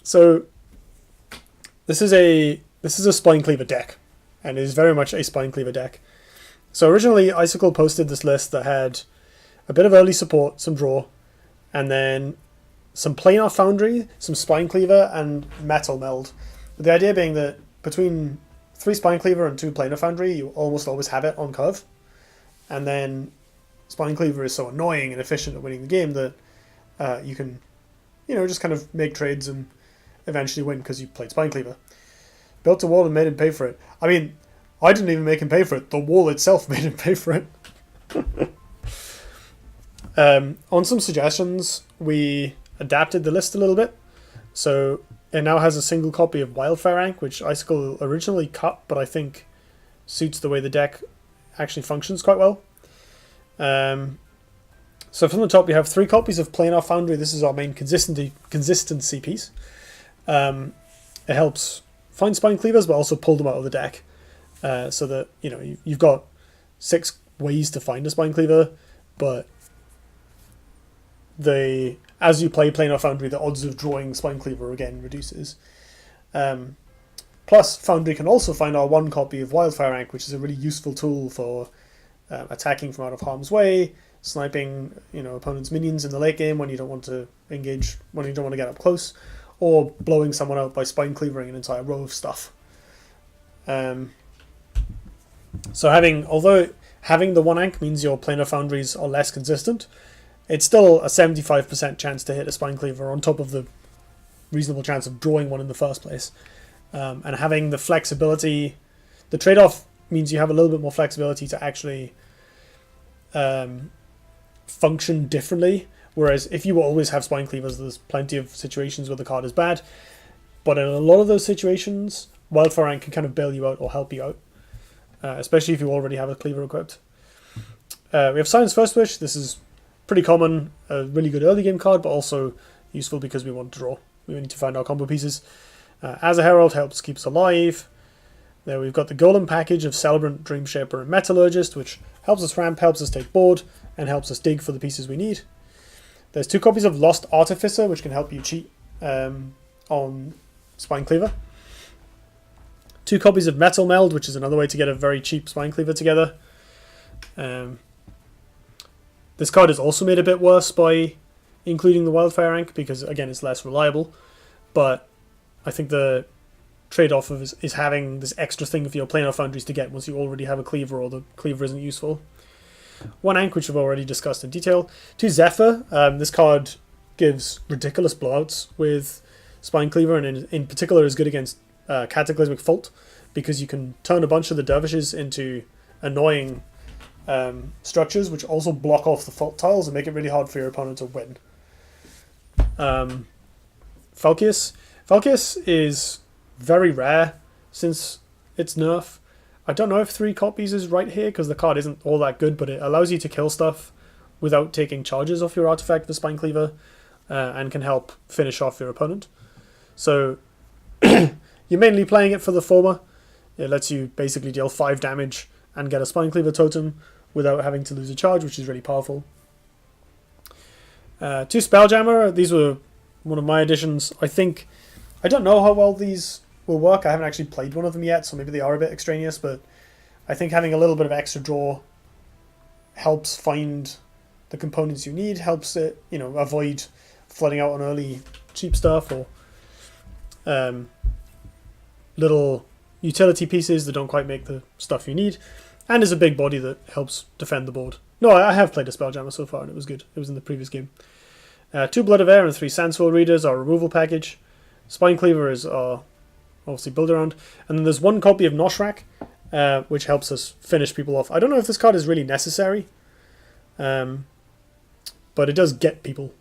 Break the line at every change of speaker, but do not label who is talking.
So this is a Spinecleaver deck, and it is very much a Spinecleaver deck. So originally, Icicle posted this list that had a bit of early support, some draw, and then some Planar Foundry, some Spinecleaver, and Metal Meld. But the idea being that between 3 Spinecleaver and 2 Planar Foundry, you almost always have it on curve. And then Spinecleaver is so annoying and efficient at winning the game that you can, just kind of make trades and eventually win because you played Spinecleaver. Built a wall and made him pay for it. I mean, I didn't even make him pay for it. The wall itself made him pay for it. On some suggestions, we adapted the list a little bit. So it now has a single copy of Wildfire Rank, which Icicle originally cut, but I think suits the way the deck actually functions quite well. So from the top, we have 3 copies of Planar Foundry. This is our main consistency piece. It helps find Spinecleavers, but also pull them out of the deck, so that you've got 6 ways to find a Spinecleaver, but as you play Planar Foundry, the odds of drawing Spinecleaver again reduces. Plus, Foundry can also find our 1 copy of Wildfire Rank, which is a really useful tool for attacking from out of harm's way, sniping opponents' minions in the late game when you don't want to engage, when you don't want to get up close, or blowing someone out by Spinecleavering an entire row of stuff. So although having the 1 Ank means your Planar Foundries are less consistent, it's still a 75% chance to hit a Spinecleaver on top of the reasonable chance of drawing one in the first place. And having the flexibility, the trade-off means you have a little bit more flexibility to actually function differently. Whereas if you always have Spinecleavers, there's plenty of situations where the card is bad. But in a lot of those situations, Wildfire Rank can kind of bail you out or help you out. Especially if you already have a Cleaver equipped. We have Science First Wish. This is pretty common, a really good early game card, but also useful because we want to draw. We need to find our combo pieces. As a Herald helps keep us alive. There we've got the Golem package of Celebrant, Dreamshaper, and Metallurgist, which helps us ramp, helps us take board, and helps us dig for the pieces we need. There's 2 copies of Lost Artificer, which can help you cheat on Spinecleaver. 2 copies of Metal Meld, which is another way to get a very cheap Spinecleaver together. This card is also made a bit worse by including the Wildfire Rank, because again it's less reliable, but I think the trade-off is having this extra thing for your Planar Foundries to get once you already have a Cleaver or the Cleaver isn't useful. 1 Ank, which we've already discussed in detail. 2 Zephyr. This card gives ridiculous blowouts with Spinecleaver, and in particular is good against Cataclysmic Fault, because you can turn a bunch of the Dervishes into annoying structures, which also block off the fault tiles and make it really hard for your opponent to win. Falcius. Falcius is very rare since its nerf. I don't know if 3 copies is right here, because the card isn't all that good, but it allows you to kill stuff without taking charges off your artifact with Spinecleaver, and can help finish off your opponent. So you're mainly playing it for the former. It lets you basically deal 5 damage and get a Spinecleaver totem without having to lose a charge, which is really powerful. 2 Spelljammer. These were one of my additions. I don't know how well these will work. I haven't actually played one of them yet, so maybe they are a bit extraneous, but I think having a little bit of extra draw helps find the components you need, helps it, avoid flooding out on early cheap stuff, or little utility pieces that don't quite make the stuff you need, and is a big body that helps defend the board. No, I have played a Spelljammer so far, and it was good. It was in the previous game. 2 Blood of Air and 3 Sandswell Readers, our removal package. Spinecleaver is our obviously build around, and then there's 1 copy of Noshrak, which helps us finish people off. I don't know if this card is really necessary, but it does get people.